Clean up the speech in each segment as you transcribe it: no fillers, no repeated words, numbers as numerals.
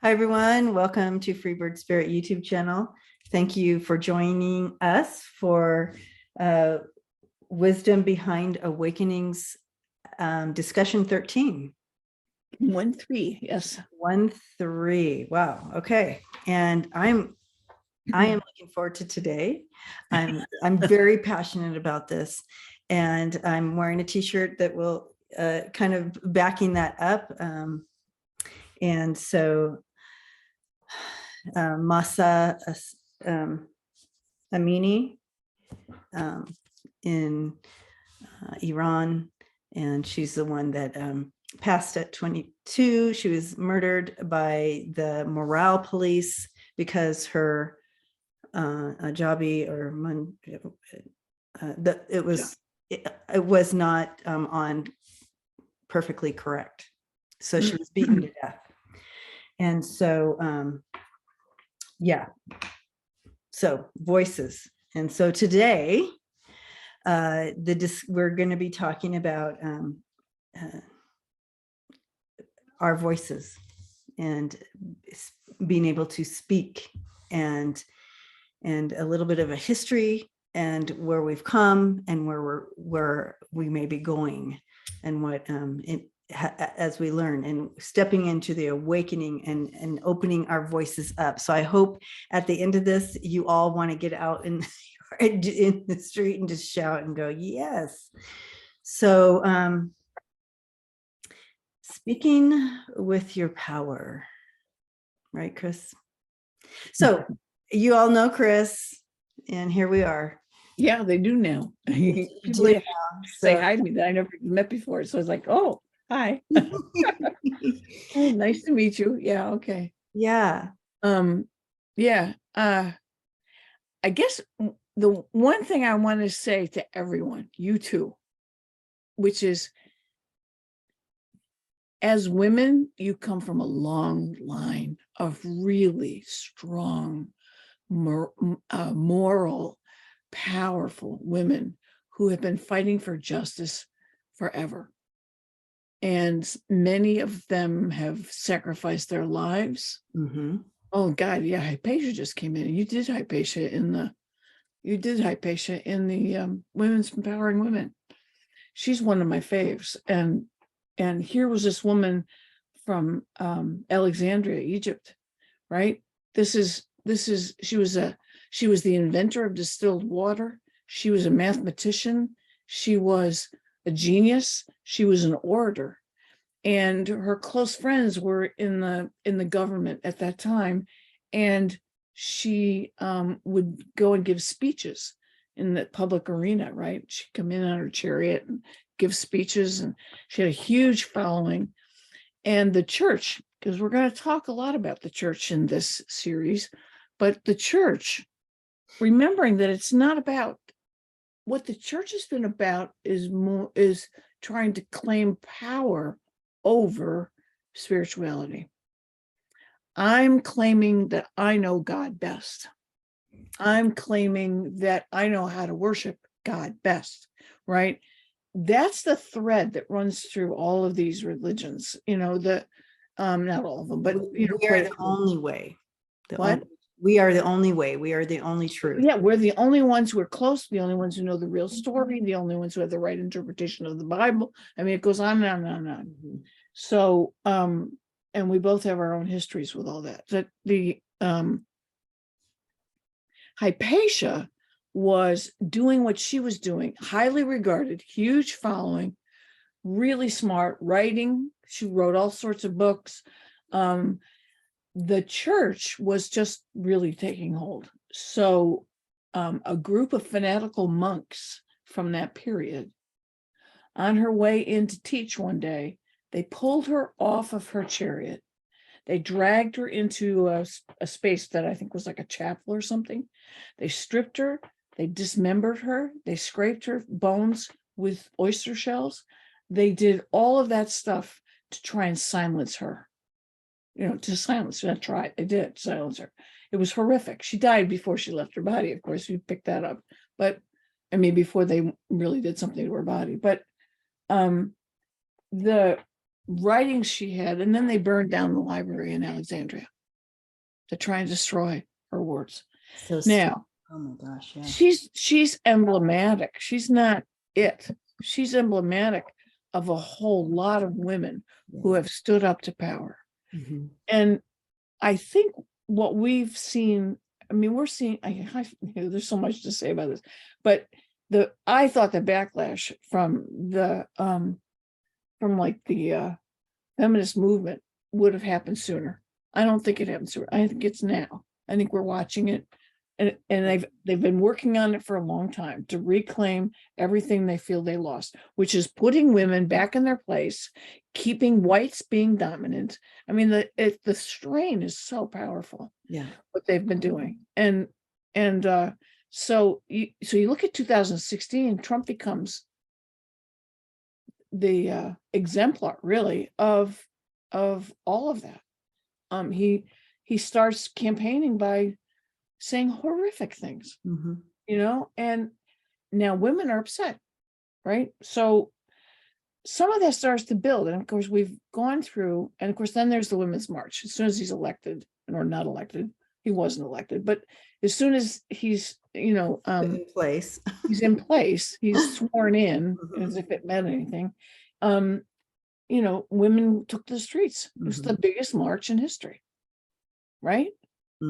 Hi, everyone. Welcome to Freebird Spirit YouTube channel. Thank you for joining us for Wisdom Behind Awakenings discussion 13. 1-3, yes. 1-3. Wow. Okay. And I am looking forward to today. I'm very passionate about this, and I'm wearing a t-shirt that will kind of backing that up. And so Masa Amini in Iran, and she's the one that passed at 22. She was murdered by the morale police because her Ajabi or it was not on perfectly correct, so she was beaten to death. And so yeah, so voices. And so today we're going to be talking about our voices and being able to speak, and a little bit of a history and where we've come and where we may be going, and what as we learn and stepping into the awakening and opening our voices up. So I hope at the end of this, you all want to get out in the street and just shout and go, yes. So speaking with your power, right, Chrys? So you all know Chrys, and here we are. Yeah, they do now. People say hi to me that I never met before. So I was like, oh, hi. Oh, nice to meet you. Yeah, okay. Yeah. Yeah. I guess the one thing I want to say to everyone, you too, which is, as women, you come from a long line of really strong, moral, powerful women who have been fighting for justice forever. And many of them have sacrificed their lives. Mm-hmm. Oh God, yeah, Hypatia just came in. You did Hypatia in the Women's Empowering Women. She's one of my faves. And here was this woman from Alexandria, Egypt, right? She was the inventor of distilled water. She was a mathematician. She was a genius. She was an orator. And her close friends were in the government at that time. And she would go and give speeches in the public arena, right? She'd come in on her chariot and give speeches, and she had a huge following. And the church, because we're going to talk a lot about the church in this series, but the church, remembering that it's not about what the church has been about, is trying to claim power over spirituality. I'm claiming that I know God best. I'm claiming that I know how to worship God best, right? That's the thread that runs through all of these religions, not all of them, but we are the only way. We are the only way. We are the only truth. Yeah, we're the only ones who are close, the only ones who know the real story, the only ones who have the right interpretation of the Bible. I mean, it goes on and on and on. Mm-hmm. So, and we both have our own histories with all that. That the Hypatia was doing what she was doing, highly regarded, huge following, really smart, writing. She wrote all sorts of books. The church was just really taking hold. So a group of fanatical monks from that period, on her way in to teach one day, they pulled her off of her chariot. They dragged her into a space that I think was like a chapel or something. They stripped her. They dismembered her. They scraped her bones with oyster shells. They did all of that stuff to try and silence her. To silence her. They did silence her. It was horrific. She died before she left her body. Of course, we picked that up. But, I mean, before they really did something to her body. But the writings she had, and then they burned down the library in Alexandria. to try and destroy her words. So Now, oh my gosh, yeah. she's emblematic. She's not it. She's emblematic of a whole lot of women who have stood up to power. Mhm. And I think what we've seen, I mean, we're seeing, there's so much to say about this, but I thought the backlash from the feminist movement would have happened sooner. I don't think it happened sooner. I think it's now. I think we're watching it, and they've been working on it for a long time to reclaim everything they feel they lost, which is putting women back in their place, keeping whites being dominant. I mean, the strain is so powerful. Yeah. What they've been doing, and so you look at 2016, Trump becomes the exemplar, really, of all of that. He starts campaigning by saying horrific things, Mhm. and now women are upset, right? So some of that starts to build, and of course we've gone through, and of course then there's the Women's March. As soon as he's elected, or not elected, he wasn't elected, but as soon as he's In place. he's in place, he's sworn in, Mhm. as if it meant anything. Women took to the streets. It was the Mhm. biggest march in history, right?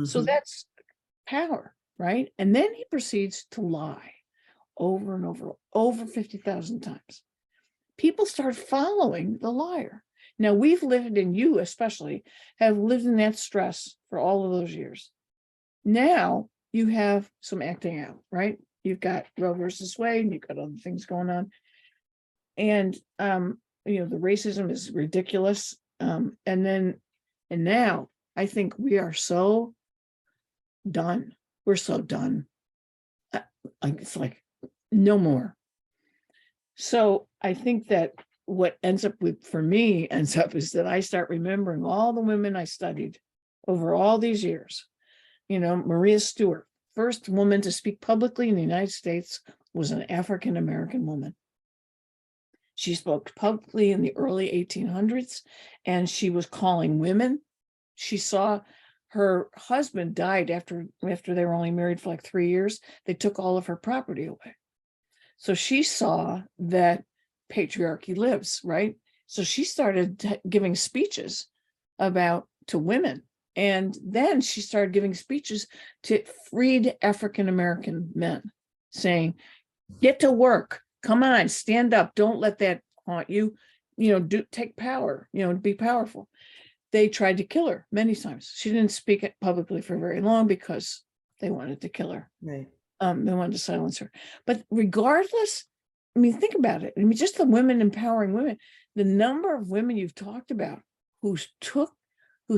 So Mhm. that's power, right? And then he proceeds to lie over and over 50,000 times. People start following the liar. Now, we've lived, and you especially have lived in that stress for all of those years. Now you have some acting out, right? You've got Roe versus Wade, and you've got other things going on. And the racism is ridiculous. And now I think we are so done. We're so done. It's like no more. So I think that what ends up is that I start remembering all the women I studied over all these years. Maria Stewart, first woman to speak publicly in the United States, was an African-American woman. She spoke publicly in the early 1800s, and she was calling women. She saw her husband died after they were only married for like 3 years. They took all of her property away. So she saw that patriarchy lives, right? So she started giving speeches to women. And then she started giving speeches to freed African-American men, saying, get to work. Come on, stand up. Don't let that haunt you. Take power, be powerful. They tried to kill her many times. She didn't speak it publicly for very long because they wanted to kill her. Right. They wanted to silence her. But regardless, I mean, think about it. I mean, just the women empowering women, the number of women you've talked about who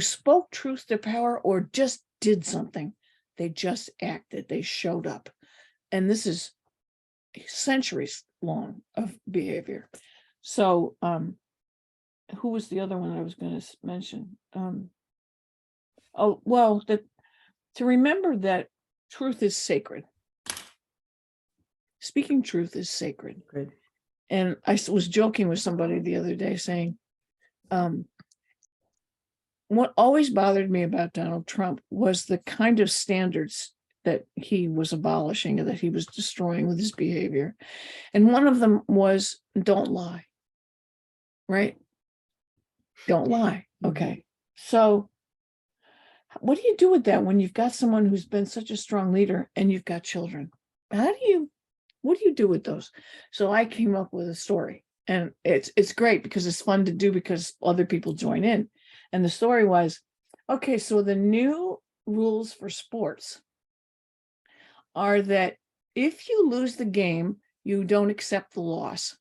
spoke truth to power or just did something. They just acted. They showed up. And this is centuries long of behavior. So, who was the other one I was going to mention? To remember that truth is sacred. Speaking truth is sacred. Good. And I was joking with somebody the other day saying, what always bothered me about Donald Trump was the kind of standards that he was abolishing and that he was destroying with his behavior. And one of them was don't lie, right? Don't lie. Okay. So what do you do with that when you've got someone who's been such a strong leader and you've got children? What do you do with those? So I came up with a story, and it's great because it's fun to do because other people join in. And the story was, okay, so the new rules for sports are that if you lose the game, you don't accept the loss.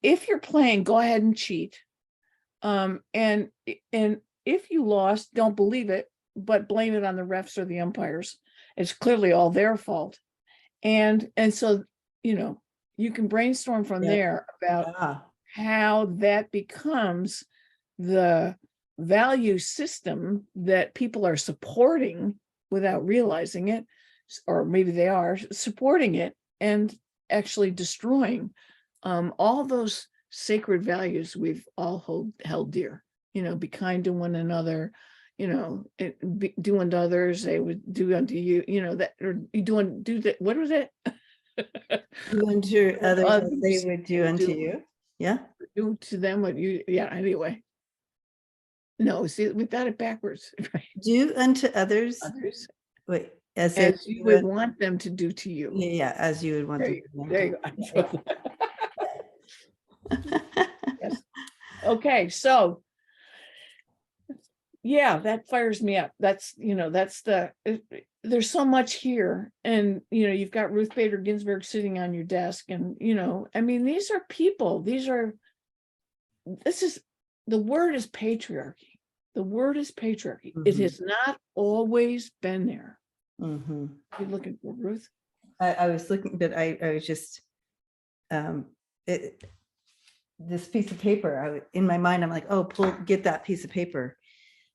If you're playing, go ahead and cheat. And if you lost, don't believe it, but blame it on the refs or the umpires. It's clearly all their fault. And so, you can brainstorm from there about how that becomes the value system that people are supporting without realizing it, or maybe they are supporting it and actually destroying all those sacred values we've all held dear. Be kind to one another, do unto others, they would do unto you, that, or you do that, what was it? Do unto others as they Others, would do unto you. Yeah. do to them what you, anyway. No, see, we've got it backwards, right? Do unto others. Others, Wait, as they as you would want them to do to you. yeah, as you would want There them you to go. do. There you go. Yes. Okay, so yeah, that fires me up. That's there's so much here, and you've got Ruth Bader Ginsburg sitting on your desk, and I mean, these are people. The word is patriarchy. The word is patriarchy. It has not always been there. Mhm. You're looking for Ruth? I was looking, but I was just this piece of paper. In my mind, I'm like, oh, get that piece of paper.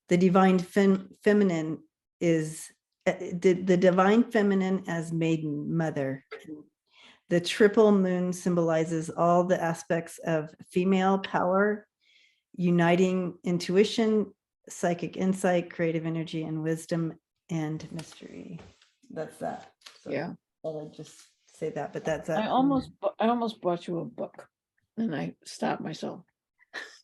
The divine feminine is the divine feminine as maiden mother. The triple moon symbolizes all the aspects of female power, uniting intuition, psychic insight, creative energy, and wisdom and mystery. That's that. So Yeah. I'll just say that, but that's I that. almost bought you a book, and I stopped myself.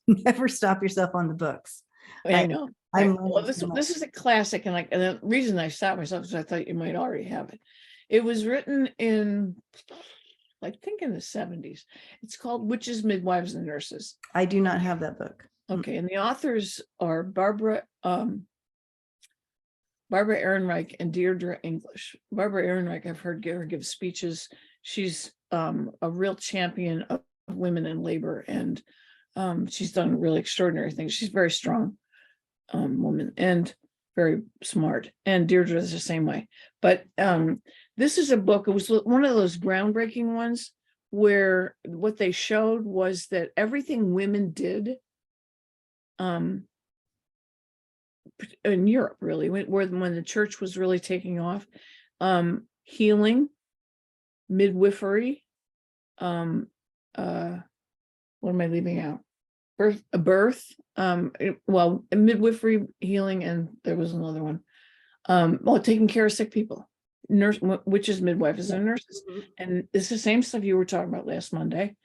Never stop yourself on the books. I know. Well, this is a classic, and the reason I stopped myself is I thought you might already have it. It was written in, I think, in the 70s. It's called Witches, Midwives, and Nurses. I do not have that book. Okay, and the authors are Barbara Ehrenreich and Deirdre English. Barbara Ehrenreich, I've heard her give speeches. She's a real champion of women in labor, and she's done really extraordinary things. She's a very strong woman and very smart. And Deirdre is the same way. But this is a book. It was one of those groundbreaking ones where what they showed was that everything women did in Europe, really, when the church was really taking off, healing, midwifery, what am I leaving out? Birth, midwifery, healing, and there was another one. Taking care of sick people, witches, midwives, and nurses. And it's the same stuff you were talking about last Monday.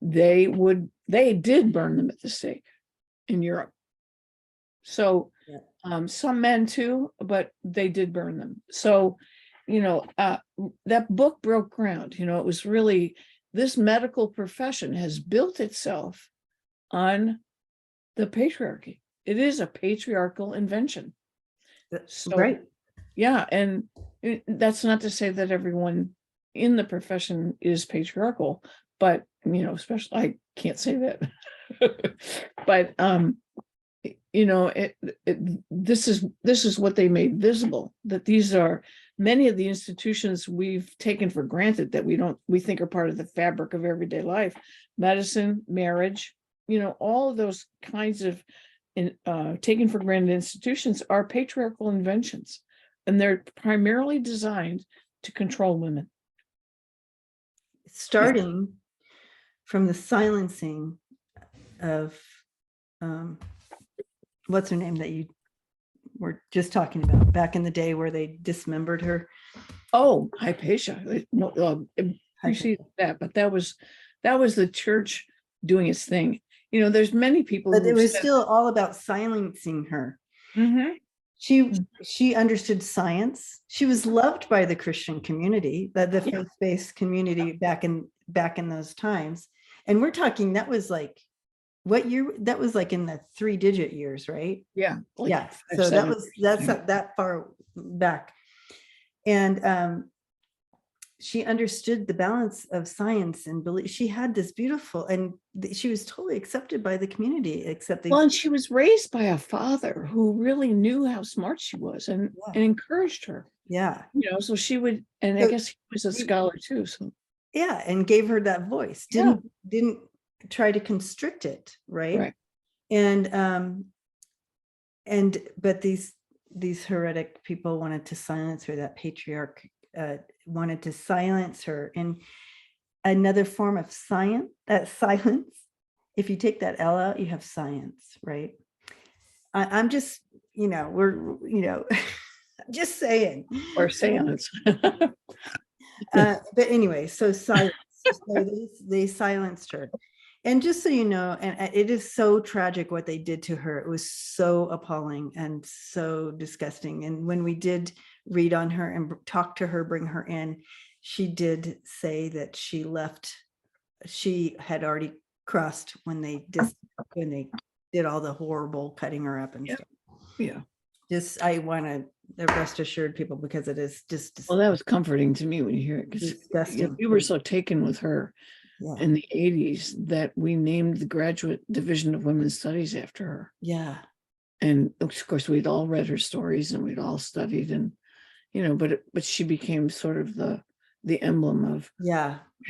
They did burn them at the stake in Europe. So some men too, but they did burn them. So, that book broke ground. It was really, this medical profession has built itself on the patriarchy. It is a patriarchal invention. So, right. Yeah. And that's not to say that everyone in the profession is patriarchal, but, especially, I can't say that, but, this is what they made visible, that these are many of the institutions we've taken for granted that we think are part of the fabric of everyday life. Medicine, marriage, all of those kinds of taken for granted institutions are patriarchal inventions, and they're primarily designed to control women. Starting from the silencing of what's her name that you were just talking about back in the day, where they dismembered her. Oh, Hypatia. Preceded that, but that was the church doing its thing. There's many people, but it was still all about silencing her. She understood science. She was loved by the Christian community, the faith-based community back in those times. And we're talking, that was like, what year? That was like in the 3-digit years, right? Yeah. So that's not that far back. And she understood the balance of science and belief. She had this beautiful, and she was totally accepted by the community, and she was raised by a father who really knew how smart she was and encouraged her. Yeah. So she would, and I guess he was a scholar too. So and gave her that voice. Didn't try to constrict it, right? And but these heretic people wanted to silence her. That patriarch wanted to silence her. And another form of science, that silence, if you take that L out, you have science, right? I'm just we're just saying. Or seance. But anyway, so silence. So they silenced her. And just so you know, and it is so tragic what they did to her. It was so appalling and so disgusting. And when we did read on her and talk to her, bring her in, she did say that she left. She had already crossed when they did all the horrible cutting her up and stuff. Yeah. Just, I want to rest assured people, because it is just Well, that was comforting to me when you hear it, because disgusting. we were so taken with her in the 80s that we named the graduate division of women's studies after her. Yeah. And of course, we'd all read her stories and we'd all studied, and but she became sort of the emblem of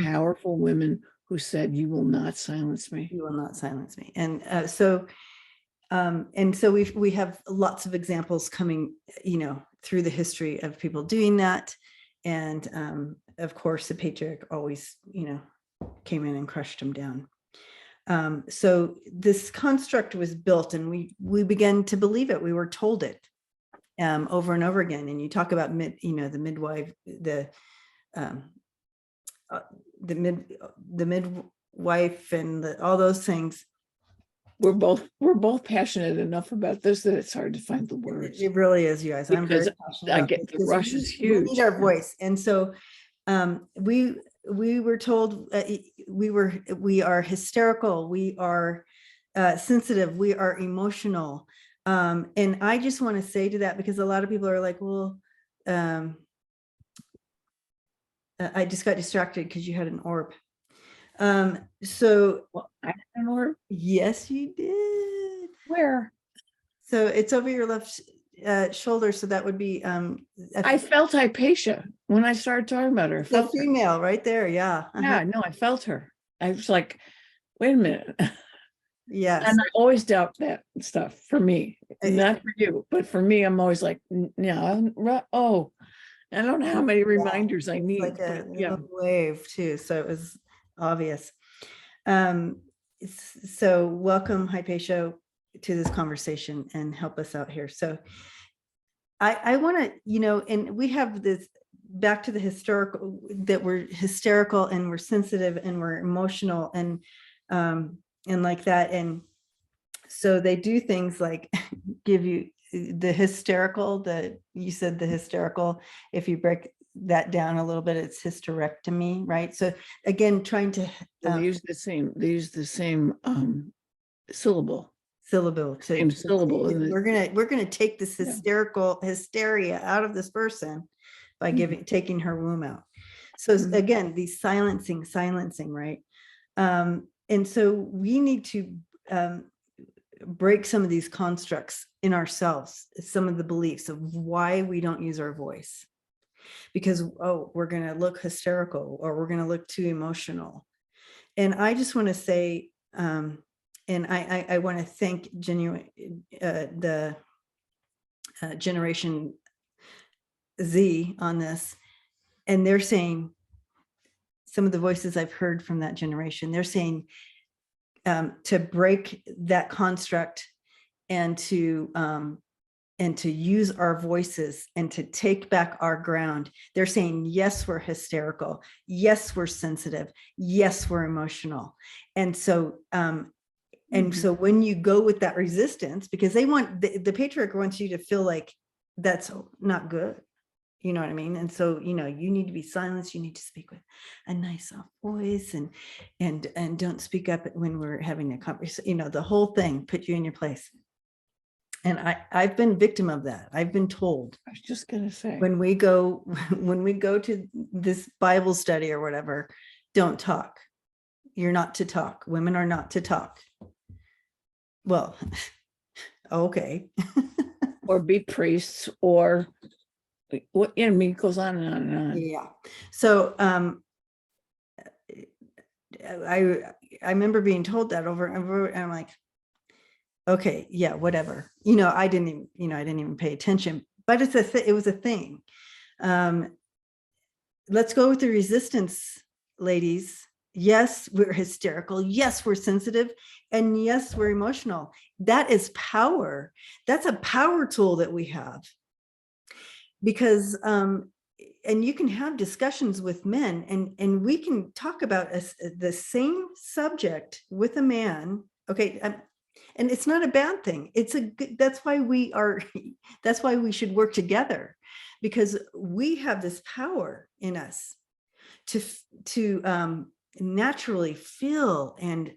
powerful women who said, "You will not silence me. You will not silence me." And so we have lots of examples coming, through the history of people doing that. And of course, the patriarch always, came in and crushed them down. So this construct was built, and we began to believe it. We were told it over and over again. And you talk about the midwife, the midwife, and all those things. We're both passionate enough about this that it's hard to find the words. It really is, you guys. I'm very passionate. I get the rush is huge. We need our voice, and so we were told we are hysterical, we are sensitive, we are emotional, and I just want to say to that, because a lot of people are like, well, I just got distracted because you had an orb. So well, I had an orb. Yes, you did. Where? So it's over your left shoulder. So that would be. I felt Hypatia when I started talking about her. The female right there. Yeah. Yeah, no, I felt her. I was like, wait a minute. Yes. And I always doubt that stuff for me, not for you, but for me, I'm always like, no, oh, I don't know how many reminders I need. Like a wave too. So it was obvious. So welcome, Hypatia, to this conversation and help us out here. So I want to, and we have this back to the historical, that we're hysterical and we're sensitive and we're emotional and like that. And so they do things like give you the hysterical, you said the hysterical, if you break that down a little bit, it's hysterectomy, right? So again, trying to they use the same syllable. Same syllable. We're gonna take this hysteria out of this person by taking her womb out. So again, these silencing, right? And so we need to break some of these constructs in ourselves, some of the beliefs of why we don't use our voice. Because, we're going to look hysterical, or we're going to look too emotional. And I just want to say, and I want to thank the Generation Z on this. And they're saying, some of the voices I've heard from that generation, they're saying to break that construct and to use our voices and to take back our ground. They're saying, yes, we're hysterical. Yes, we're sensitive. Yes, we're emotional. And so, so when you go with that resistance, because they want, the patriarch wants you to feel like that's not good. You know what I mean? And so, you need to be silenced. You need to speak with a nice soft voice and don't speak up when we're having a conversation, the whole thing, put you in your place. And I've been victim of that. I've been told. I was just going to say, when we go to this Bible study or whatever, don't talk. You're not to talk. Women are not to talk. Well, okay. Or be priests, or what, it goes on and on and on. Yeah. So I remember being told that over and over, and I'm like, okay, yeah, whatever. I didn't even pay attention, but it was a thing. Let's go with the resistance, ladies. Yes, we're hysterical. Yes, we're sensitive. And yes, we're emotional. That is power. That's a power tool that we have. Because and you can have discussions with men, and we can talk about the same subject with a man. Okay. And it's not a bad thing. It's a good, that's why we are, that's why we should work together, because we have this power in us to naturally feel and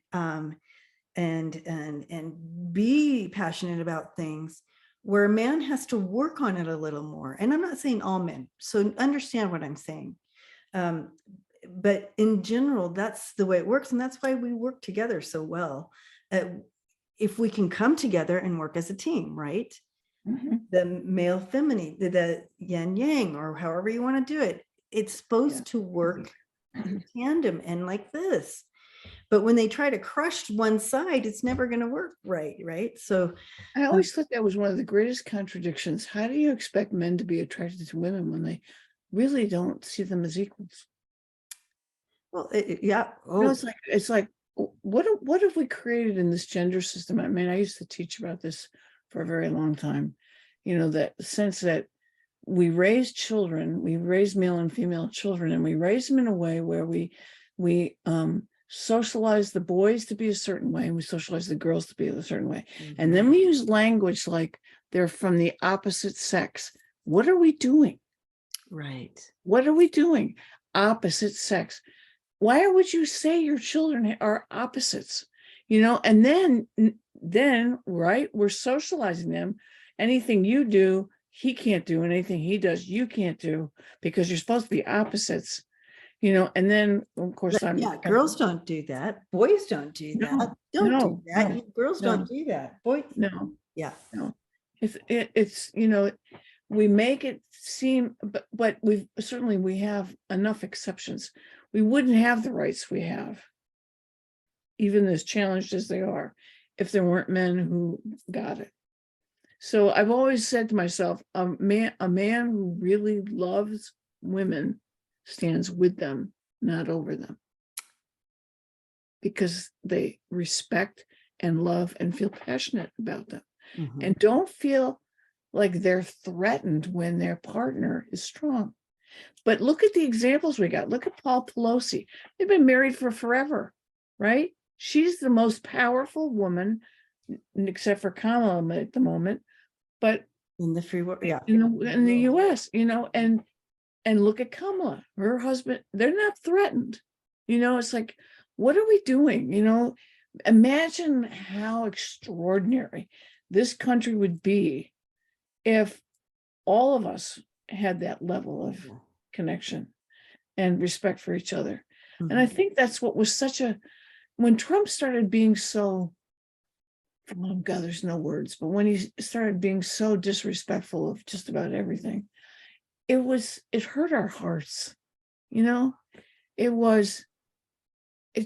be passionate about things, where a man has to work on it a little more. And I'm not saying all men, so understand what I'm saying. But in general, that's the way it works. And that's why we work together so well. If we can come together and work as a team, right? Mhm. The male feminine, the yin yang, or however you want to do it, it's supposed to work in tandem and like this. But when they try to crush one side, it's never going to work right? So I always thought that was one of the greatest contradictions. How do you expect men to be attracted to women when they really don't see them as equals? well, yeah. You know, it's like what have we created in this gender system? I mean, I used to teach about this for a very long time. You know, that sense that we raise children, we raise male and female children, and we raise them in a way where we socialize the boys to be a certain way, and we socialize the girls to be a certain way. And then we use language like they're from the opposite sex. What are we doing? Right. What are we doing? Opposite sex. Why would you say your children are opposites? You know, and then right, we're socializing them. Anything you do, he can't do, and anything he does, you can't do, because you're supposed to be opposites. You know, and then of course Yeah, girls don't do that. Boys don't do that. Don't do that. Girls don't do that. Boys. No. Yeah. No. It's you know, we make it seem, but we have enough exceptions. We wouldn't have the rights we have, even as challenged as they are, if there weren't men who got it. So I've always said to myself, a man who really loves women stands with them, not over them, because they respect and love and feel passionate about them, and don't feel like they're threatened when their partner is strong. But look at the examples we got. Look at Paul Pelosi. They've been married for forever, right? She's the most powerful woman, except for Kamala at the moment, but In the free world, yeah. in the US, you know, and look at Kamala, her husband, they're not threatened. You know, it's like, what are we doing? You know, imagine how extraordinary this country would be if all of us had that level of connection and respect for each other. And I think that's what was when Trump started being so, oh God, there's no words, but when he started being so disrespectful of just about everything, it hurt our hearts, you know. It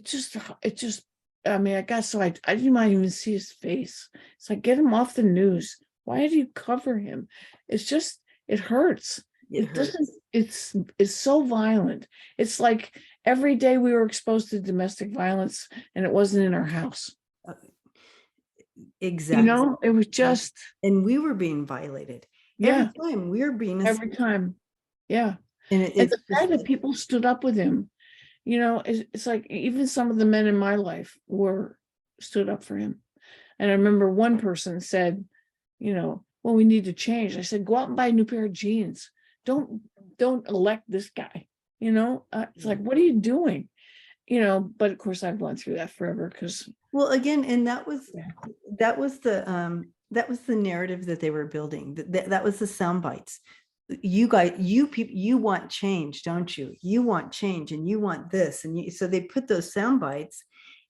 just, I mean, I got so I didn't mind even see his face. It's like, get him off the news. Why do you cover him? It's just, it hurts. It doesn't, it's so violent. It's like every day we were exposed to domestic violence and it wasn't in our house. Exactly. You know, it was just, and we were being violated every time we were being every time. Yeah. And the fact that people stood up with him, you know, it's like even some of the men in my life stood up for him. And I remember one person said, you know, well, we need to change. I said, go out and buy a new pair of jeans. Don't elect this guy. You know, it's like, what are you doing? You know, but of course I've gone through that forever because. Well, again, and that was the narrative that they were building. That was the sound bites. You guys, you people, you want change, don't you? You want change and you want this. And so they put those sound bites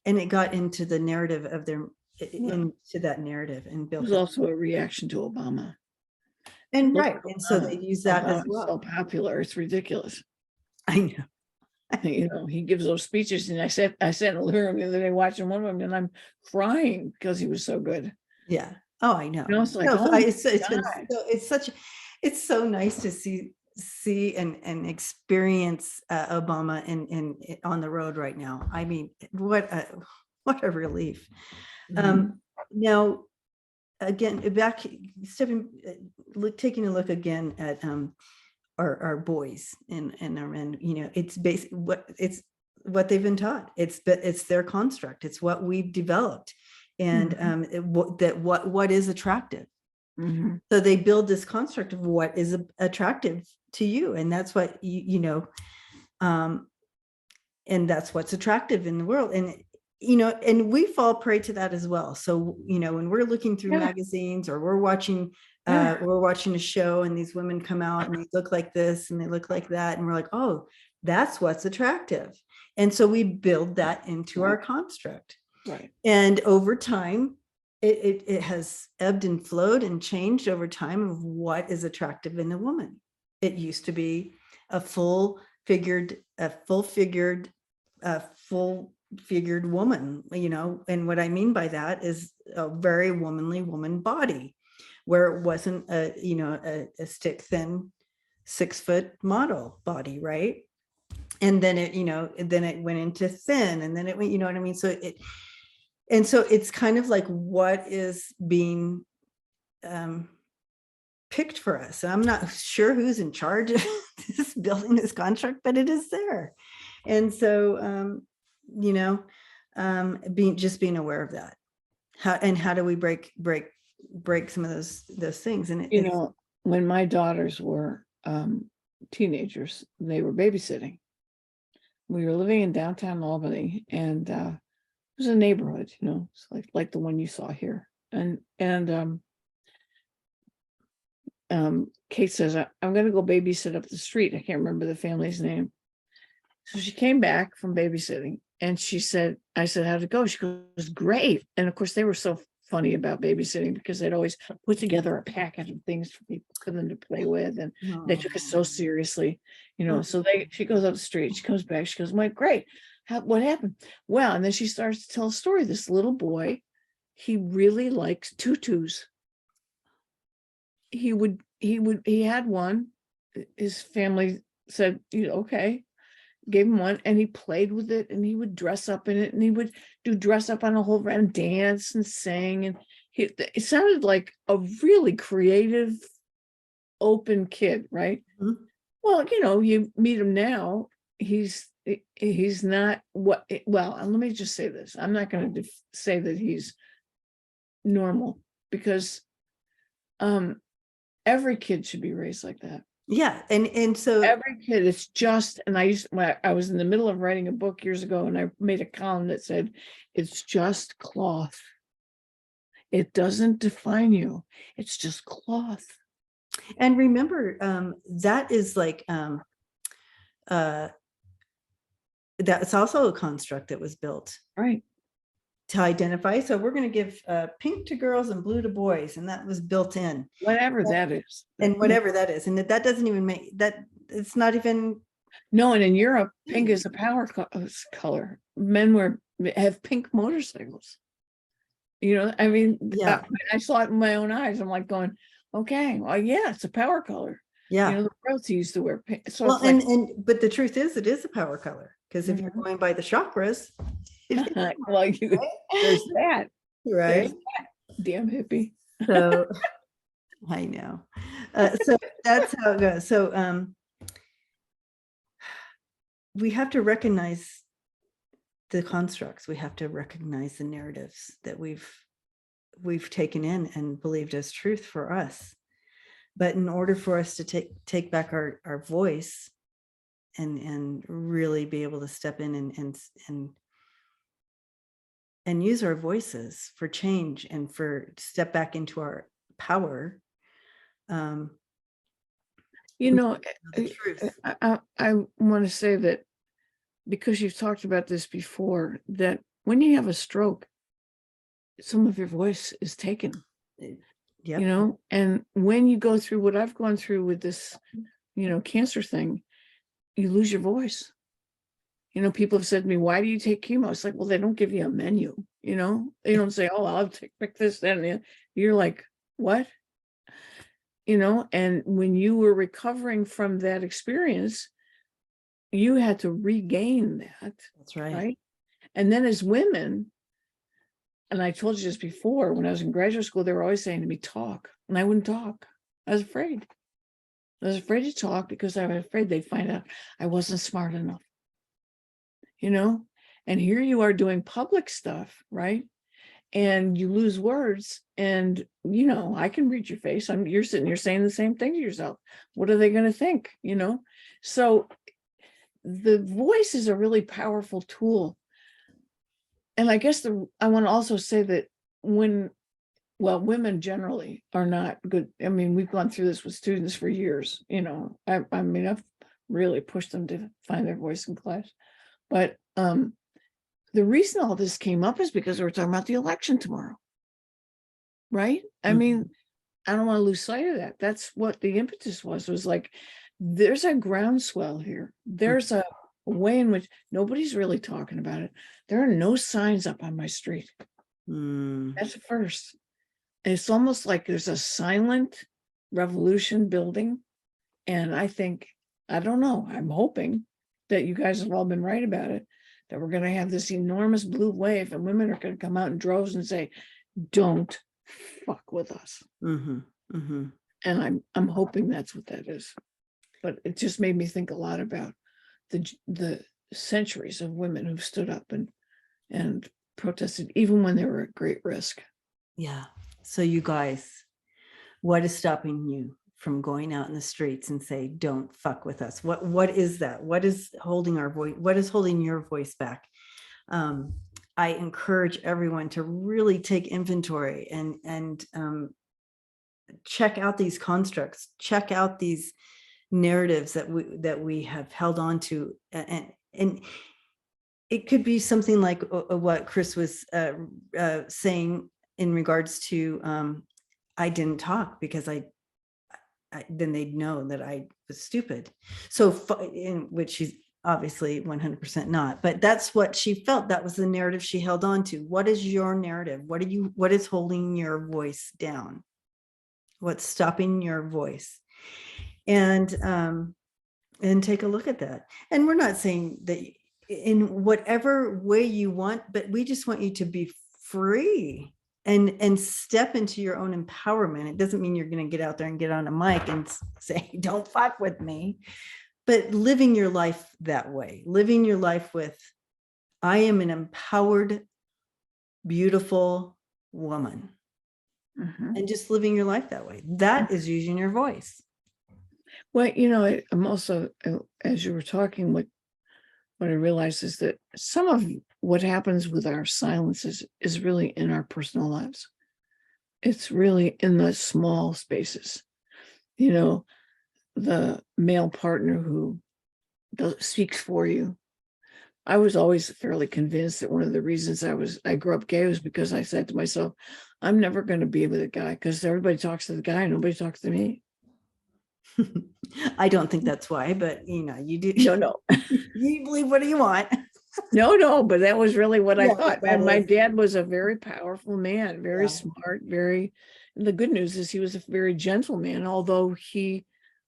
and it got into the narrative of into that narrative and built. It was also a reaction to Obama. And right. And so they use that as well. So popular. It's ridiculous. I know. You know, he gives those speeches, and I sat in the living room the other day watching one of them, and I'm crying because he was so good. Yeah. Oh, I know. You know, it's like, it's so nice to see see and experience Obama in on the road right now. I mean, what a relief. Now, again, back stepping, taking a look again at our boys and our men. You know, it's what they've been taught. It's their construct. It's what we've developed, and what is attractive. So they build this construct of what is attractive to you, and that's what you know, and that's what's attractive in the world. And you know, and we fall prey to that as well. So you know, when we're looking through magazines, or we're watching a show, and these women come out and they look like this and they look like that, and we're like, oh, that's what's attractive. And so we build that into our construct. Right. And over time, it has ebbed and flowed and changed over time of what is attractive in a woman. It used to be a full figured woman, you know, and what I mean by that is a very womanly woman body, where it wasn't a stick thin 6 foot model body, right? And then it went into thin, and then it went, you know what I mean? So it's kind of like what is being picked for us. And I'm not sure who's in charge of this building this construct, but it is there. And so being aware of that. How do we break some of those things? And you know, when my daughters were teenagers, they were babysitting. We were living in downtown Albany, and it was a neighborhood, you know, it's like the one you saw here. And Kate says, I'm going to go babysit up the street. I can't remember the family's name. So she came back from babysitting, and I said, how'd it go? She goes, great. And of course, they were so funny about babysitting, because they'd always put together a packet of things for them to play with, and they took it so seriously, you know. So she goes up the street, she comes back, she goes, "Well, great. What happened?" Well, and then she starts to tell a story. This little boy, he really likes tutus. He had one. His family said, okay, gave him one, and he played with it, and he would dress up in it, and he would dress up on a whole round, dance and sing, and it sounded like a really creative, open kid, right? Well, you know, you meet him now, he's not what, well, let me just say this. I'm not going to say that he's normal, because every kid should be raised like that. Yeah. And so every kid, it's just, and I was in the middle of writing a book years ago, and I made a column that said, it's just cloth. It doesn't define you. It's just cloth. And remember, that is like, that's also a construct that was built. Right. To identify. So we're going to give pink to girls and blue to boys. And that was built in. Whatever that is. And whatever that is. And that doesn't even make that, it's not even. No, and in Europe, pink is a power color. Men have pink motorcycles. You know, I mean, yeah. I saw it in my own eyes. I'm like going, okay, well, yeah, it's a power color. Yeah. You know, the royalty used to wear pink. So well, but the truth is, it is a power color. Because if you're going by the chakras, well, there's that. Right. There's that. Damn hippie. So I know. So that's how it goes. So we have to recognize the constructs. We have to recognize the narratives that we've taken in and believed as truth for us. But in order for us to take back our voice and really be able to step in and use our voices for change and for step back into our power. You know, I want to say that, because you've talked about this before, that when you have a stroke, some of your voice is taken. Yep. You know, and when you go through what I've gone through with this, you know, cancer thing, you lose your voice. You know, people have said to me, why do you take chemo? It's like, well, they don't give you a menu, you know, they don't say, oh, I'll pick this, that, and the other. You're like, what? and when you were recovering from that experience, you had to regain that. That's right. Right. And then as women, and I told you this before, when I was in graduate school, they were always saying to me, talk. And I wouldn't talk. I was afraid. I was afraid to talk because I was afraid they'd find out I wasn't smart enough. And here you are doing public stuff, right? And you lose words, and I can read your face. You're sitting here saying the same thing to yourself. What are they going to think? So the voice is a really powerful tool. And I guess I want to also say that women generally are not good. I mean, we've gone through this with students for years. I mean, I've really pushed them to find their voice in class. But the reason all this came up is because we're talking about the election tomorrow. Right? I mean, I don't want to lose sight of that. That's what the impetus was like, there's a groundswell here. There's a way in which nobody's really talking about it. There are no signs up on my street. That's the first. And it's almost like there's a silent revolution building. And I don't know, I'm hoping that you guys have all been right about it, that we're going to have this enormous blue wave and women are going to come out in droves and say, don't fuck with us. And I'm hoping that's what that is. But it just made me think a lot about the centuries of women who've stood up and protested, even when they were at great risk. Yeah. So you guys, what is stopping you from going out in the streets and say, don't fuck with us? What is that? What is holding our voice? What is holding your voice back? I encourage everyone to really take inventory and check out these constructs, check out these narratives that we have held on to, and it could be something like what Chrys was saying in regards to I didn't talk because I then they'd know that I was stupid. So in which she's obviously 100% not, but that's what she felt. That was the narrative she held on to. What is your narrative? What is holding your voice down? What's stopping your voice? And take a look at that. And we're not saying that in whatever way you want, but we just want you to be free and step into your own empowerment. It doesn't mean you're going to get out there and get on a mic and say, don't fuck with me, but living your life that way, living your life with, I am an empowered, beautiful woman, and just living your life that way. That is using your voice. Well, I'm also, as you were talking, what I realized is that some of what happens with our silences is really in our personal lives. It's really in the small spaces. The male partner who speaks for you. I was always fairly convinced that one of the reasons I grew up gay was because I said to myself, I'm never going to be with a guy because everybody talks to the guy, nobody talks to me. I don't think that's why, but you do. No. You believe what do you want? No, but that was really what I thought. And my dad was a very powerful man, very smart, the good news is he was a very gentle man, although he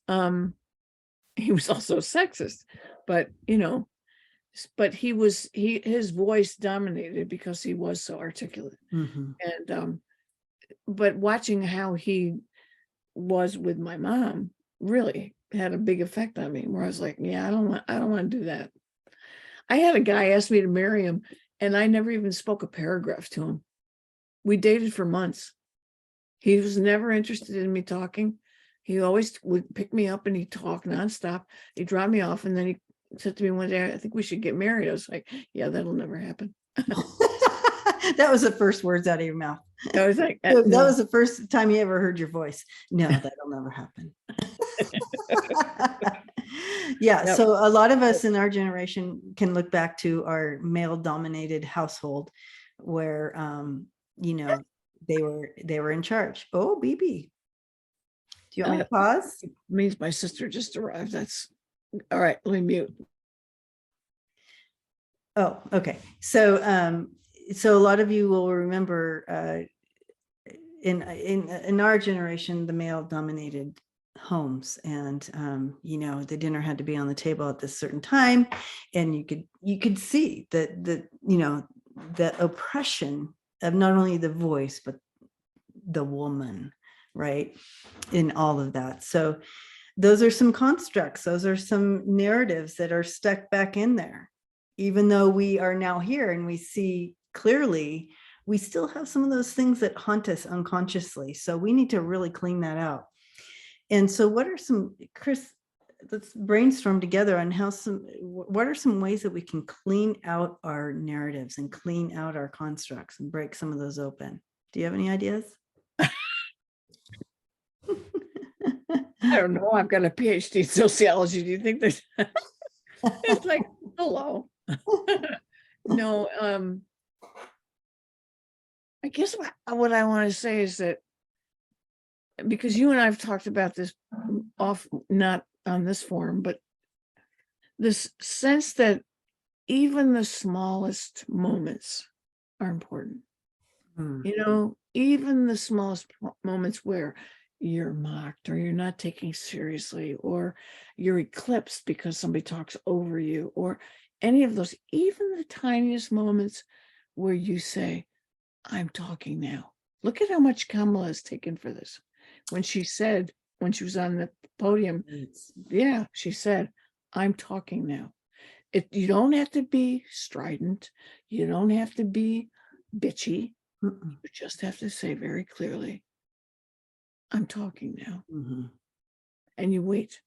was also sexist, but his voice dominated because he was so articulate. And but watching how he was with my mom really had a big effect on me, where I was like, yeah, I don't want to do that. I had a guy ask me to marry him, and I never even spoke a paragraph to him. We dated for months. He was never interested in me talking. He always would pick me up and he'd talk nonstop. He'd drop me off, and then he said to me one day, I think we should get married. I was like, yeah, that'll never happen. That was the first words out of your mouth. I was like, that was the first time you ever heard your voice. No, that'll never happen. Yeah. Yep. So a lot of us in our generation can look back to our male dominated household where, they were in charge. Oh, BB. Do you want me to pause? It means my sister just arrived. That's all right. Let me mute. Oh, okay. So a lot of you will remember in our generation, the male dominated homes, and the dinner had to be on the table at this certain time, and you could see that the oppression of not only the voice but the woman, right, in all of that. So those are some constructs, those are some narratives that are stuck back in there. Even though we are now here and we see clearly, we still have some of those things that haunt us unconsciously. So we need to really clean that out. And so what are some, Chrys, let's brainstorm together on what are some ways that we can clean out our narratives and clean out our constructs and break some of those open? Do you have any ideas? I don't know. I've got a PhD in sociology. Do you think there's it's like, hello? No, I guess what I want to say is that, because you and I've talked about this off, not on this forum, but this sense that even the smallest moments are important. Even the smallest moments where you're mocked, or you're not taken seriously, or you're eclipsed because somebody talks over you, or any of those, even the tiniest moments where you say, I'm talking now. Look at how much Kamala has taken for this. When she was on the podium, yeah, she said, I'm talking now. You don't have to be strident. You don't have to be bitchy. You just have to say very clearly, I'm talking now. And you wait.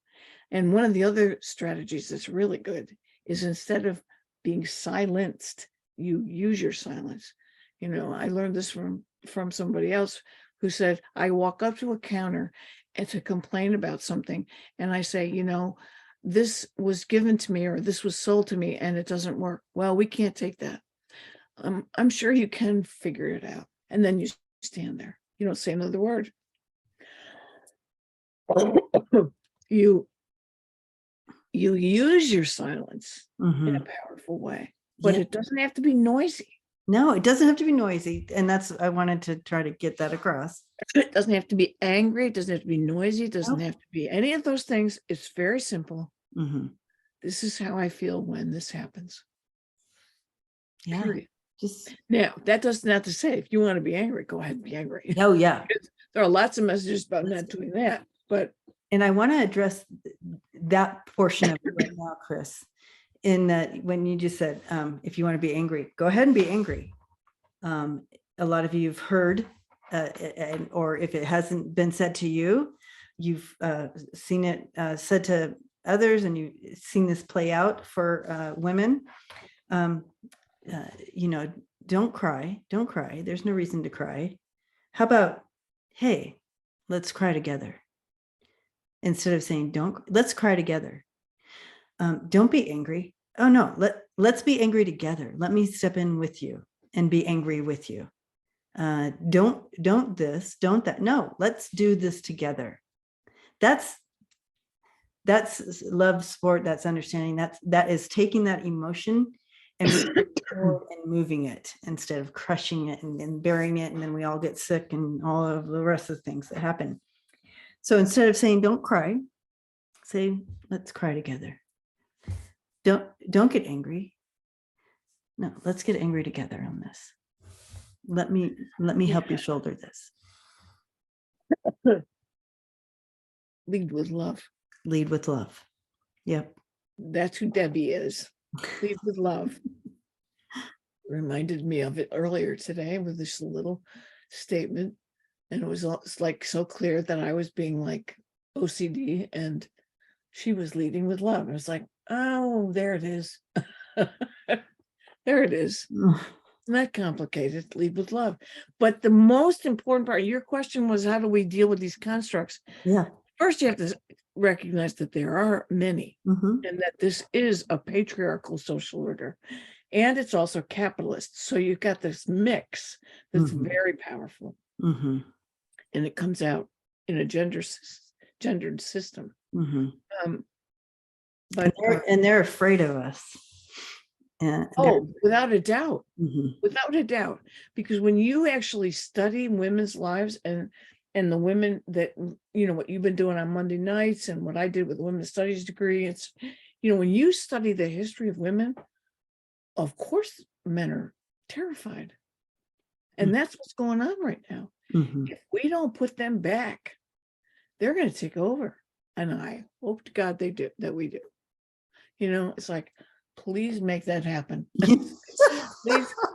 And one of the other strategies that's really good is, instead of being silenced, you use your silence. I learned this from somebody else who said, I walk up to a counter and to complain about something, and I say, this was given to me, or this was sold to me, and it doesn't work. Well, we can't take that. I'm sure you can figure it out. And then you stand there. You don't say another word. You use your silence in a powerful way, but it doesn't have to be noisy. No, it doesn't have to be noisy. And I wanted to try to get that across. It doesn't have to be angry. It doesn't have to be noisy. It doesn't have to be any of those things. It's very simple. This is how I feel when this happens. Yeah. Period. Now, that does not to say, if you want to be angry, go ahead and be angry. Oh, yeah. There are lots of messages about not doing that. And I want to address that portion of it right now, Chrys, in that when you just said, if you want to be angry, go ahead and be angry. A lot of you have heard, or if it hasn't been said to you, you've seen it said to others, and you've seen this play out for women. Don't cry. There's no reason to cry. How about, hey, let's cry together. Instead of saying, let's cry together. Don't be angry. Oh no, let's be angry together. Let me step in with you and be angry with you. Don't this, don't that. No, let's do this together. That's love, sport, that's understanding. That is taking that emotion and moving it instead of crushing it and burying it, and then we all get sick and all of the rest of the things that happen. So instead of saying don't cry, say let's cry together. Don't get angry. No, let's get angry together on this. Let me help you shoulder this. Lead with love. Lead with love. Yep. That's who Debbie is. Lead with love. Reminded me of it earlier today with this little statement. And it was like so clear that I was being like OCD and she was leading with love. I was like, oh, there it is. There it is. Not complicated. Lead with love. But the most important part of your question was, how do we deal with these constructs? Yeah. First, you have to recognize that there are many, and that this is a patriarchal social order, and it's also capitalist. So you've got this mix that's very powerful, and it comes out in a gendered system. But they're afraid of us. And Oh, without a doubt. Mhm. Without a doubt. Because when you actually study women's lives and the women that, what you've been doing on Monday nights and what I did with the women's studies degree, it's, when you study the history of women, of course, men are terrified. And that's what's going on right now. Mhm. If we don't put them back, they're going to take over. And I hope to God they do, that we do. It's like, please make that happen. Please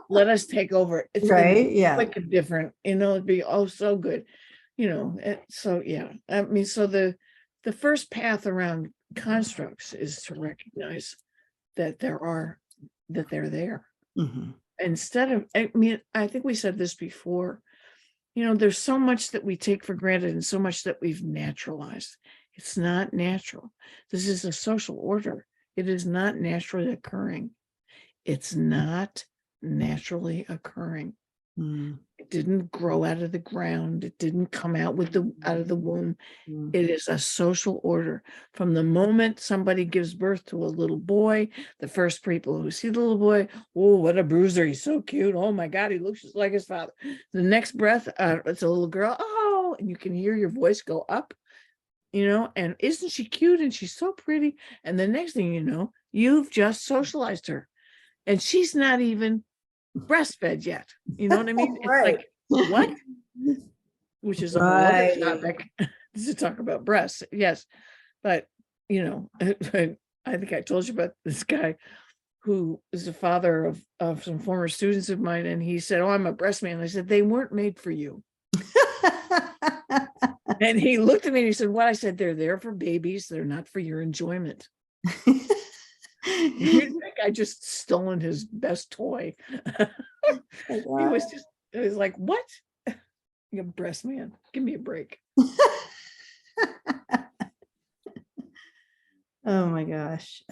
let us take over. It's Right? Yeah. quick and different, it'd be so good. So yeah. I mean, so the first path around constructs is to recognize that they're there. Mhm. Instead of, I mean, I think we said this before, there's so much that we take for granted and so much that we've naturalized. It's not natural. This is a social order. It is not naturally occurring. It's not naturally occurring. Mm. It didn't grow out of the ground. It didn't come out out of the womb. Mm. It is a social order. From the moment somebody gives birth to a little boy, the first people who see the little boy, oh, what a bruiser. He's so cute. Oh my God, he looks just like his father. The next breath, it's a little girl. Oh, and you can hear your voice go up, and isn't she cute? And she's so pretty. And the next thing you know, you've just socialized her. And she's not even breastfed yet. You know what I mean? It's Right. like, what? Which is a whole other topic to talk about breasts. Yes. But, I think I told you about this guy who is the father of some former students of mine. And he said, oh, I'm a breast man. I said, they weren't made for you. And he looked at me and he said, what? I said, they're there for babies. They're not for your enjoyment. You think I just stolen his best toy? It was like, what? You're a breast man. Give me a break. Oh my gosh.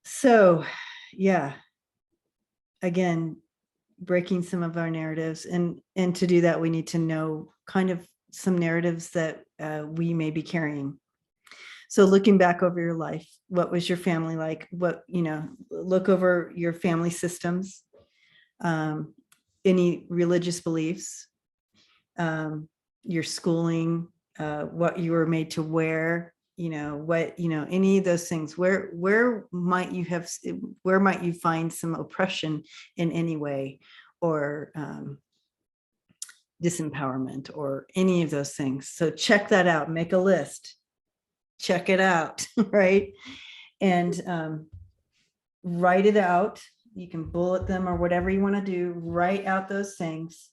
So yeah, again, breaking some of our narratives, and to do that, we need to know kind of some narratives that we may be carrying. So looking back over your life, what was your family like? What, look over your family systems, any religious beliefs, your schooling, what you were made to wear, any of those things. Where might you find some oppression in any way, or disempowerment, or any of those things? So check that out, make a list, check it out, right? And write it out. You can bullet them or whatever you want to do, write out those things.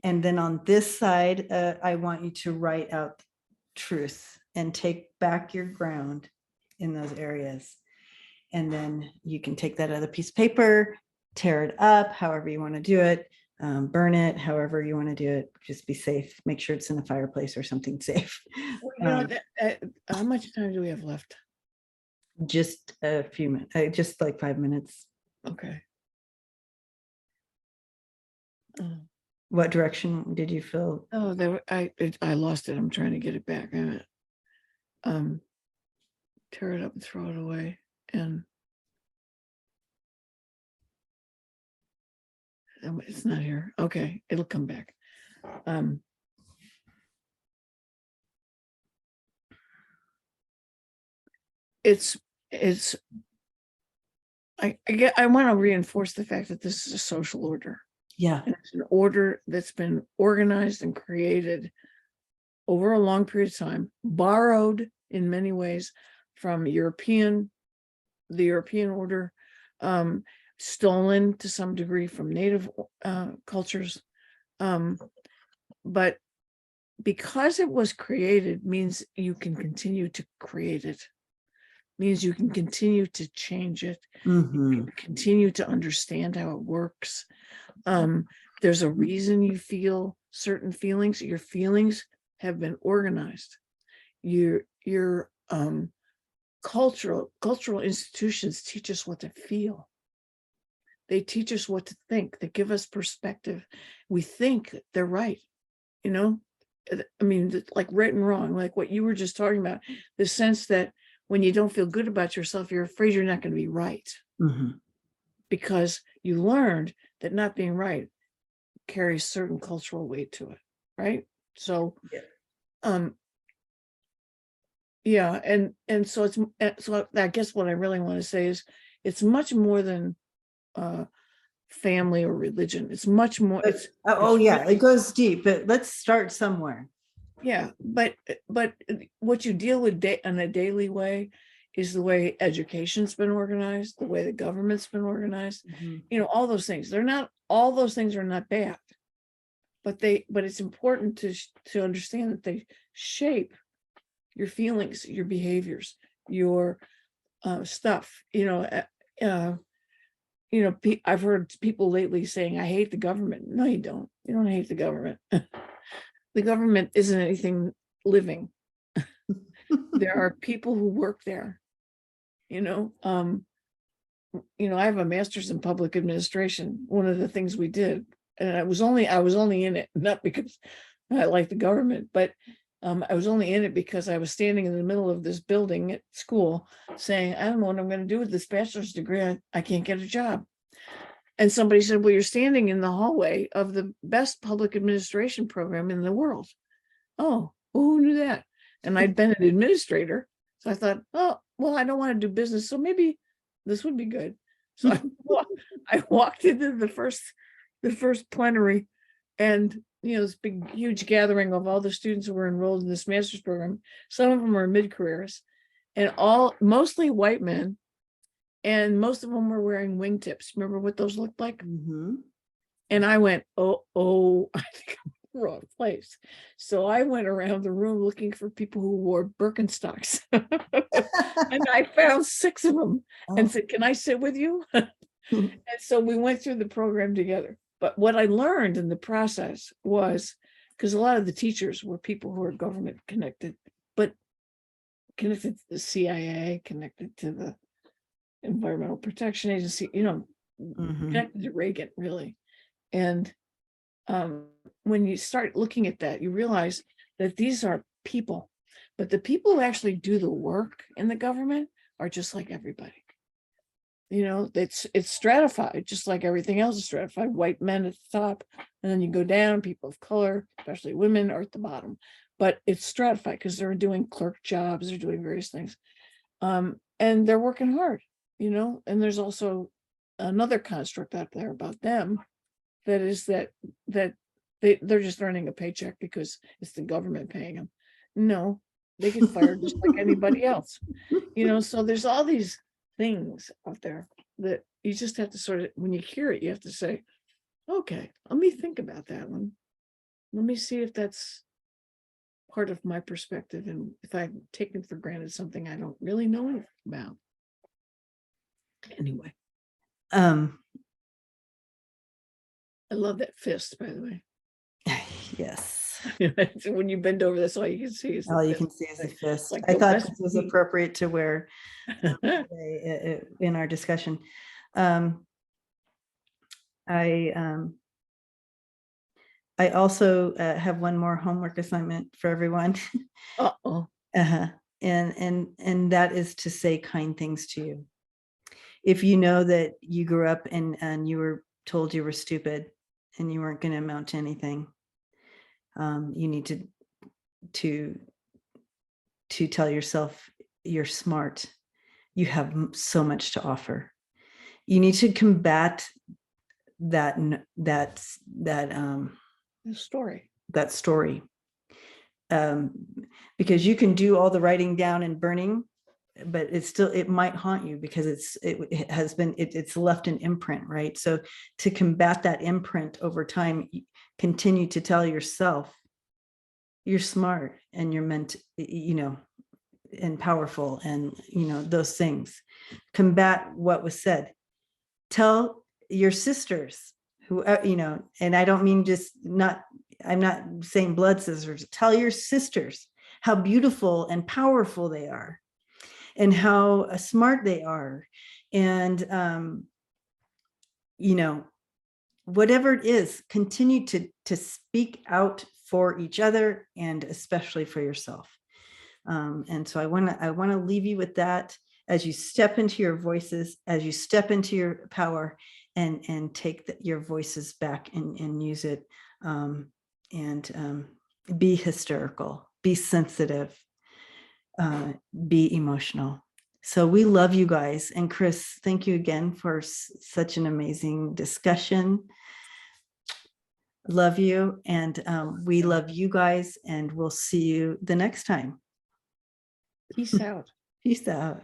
And then on this side, I want you to write out truth and take back your ground in those areas. And then you can take that other piece of paper, tear it up, however you want to do it, burn it, however you want to do it. Just be safe. Make sure it's in a fireplace or something safe. Well, how much time do we have left? Just a few minutes, just like 5 minutes. Okay. What direction did you feel? Oh, I lost it. I'm trying to get it back. Tear it up and throw it away. And it's not here. Okay, it'll come back. I want to reinforce the fact that this is a social order. Yeah. And it's an order that's been organized and created over a long period of time, borrowed in many ways from the European order, stolen to some degree from native cultures. But because it was created means you can continue to create it, means you can continue to change it, continue to understand how it works. There's a reason you feel certain feelings. Your feelings have been organized. Your cultural institutions teach us what to feel. They teach us what to think. They give us perspective. We think they're right. I mean, like right and wrong, like what you were just talking about, the sense that when you don't feel good about yourself, you're afraid you're not going to be right, because you learned that not being right carries certain cultural weight to it, right? So, yeah, and so so I guess what I really want to say is it's much more than family or religion. It's much more. Yeah, it goes deep, but let's start somewhere. Yeah, but what you deal with in a daily way is the way education's been organized, the way the government's been organized. All those things. All those things are not bad, but it's important to understand that they shape your feelings, your behaviors, your stuff. I've heard people lately saying, "I hate the government." No, you don't. You don't hate the government. The government isn't anything living. There are people who work there. I have a master's in public administration. One of the things we did, and I was only in it, not because I like the government, but I was only in it because I was standing in the middle of this building at school saying, I don't know what I'm going to do with this bachelor's degree. I can't get a job. And somebody said, well, you're standing in the hallway of the best public administration program in the world. Oh, well, who knew that? And I'd been an administrator. So I thought, oh, well, I don't want to do business, so maybe this would be good. So I walked into the first plenary, and this big, huge gathering of all the students who were enrolled in this master's program. Some of them were mid-careers, and mostly white men, and most of them were wearing wingtips. Remember what those looked like? And I went, oh, I think I'm in the wrong place. So I went around the room looking for people who wore Birkenstocks. And I found 6 of them and said, can I sit with you? And so we went through the program together. But what I learned in the process was, because a lot of the teachers were people who were government connected, but connected to the CIA, connected to the Environmental Protection Agency, connected to Reagan, really. And when you start looking at that, you realize that these are people, but the people who actually do the work in the government are just like everybody. It's stratified, just like everything else is stratified. White men at the top, and then you go down, people of color, especially women, are at the bottom. But it's stratified because they're doing clerk jobs, they're doing various things. And they're working hard, and there's also another construct out there about them that is that they're just earning a paycheck because it's the government paying them. No, they get fired just like anybody else. So there's all these things out there that you just have to sort of, when you hear it, you have to say, okay, let me think about that one. Let me see if that's part of my perspective, and if I've taken for granted something I don't really know anything about. Anyway. I love that fist, by the way. Yes. When you bend over, that's all you can see is all you can see is the fist. Like I thought this was appropriate to wear today in our discussion. I also have one more homework assignment for everyone. And that is to say kind things to you. If you know that you grew up and you were told you were stupid and you weren't going to amount to anything, you need to tell yourself you're smart. You have so much to offer. You need to combat that story. Because you can do all the writing down and burning, but it might haunt you because it's left an imprint, right? So to combat that imprint over time, continue to tell yourself you're smart and you're meant, and powerful, and those things. Combat what was said. Tell your sisters who, and I don't mean I'm not saying blood sisters. Tell your sisters how beautiful and powerful they are, and how smart they are, and whatever it is, continue to speak out for each other, and especially for yourself. And so I want to leave you with that as you step into your voices, as you step into your power, and take your voices back and use it, and be hysterical, be sensitive, be emotional. So we love you guys. And Chrys, thank you again for such an amazing discussion. Love you. And we love you guys. And we'll see you the next time. Peace out. Peace out.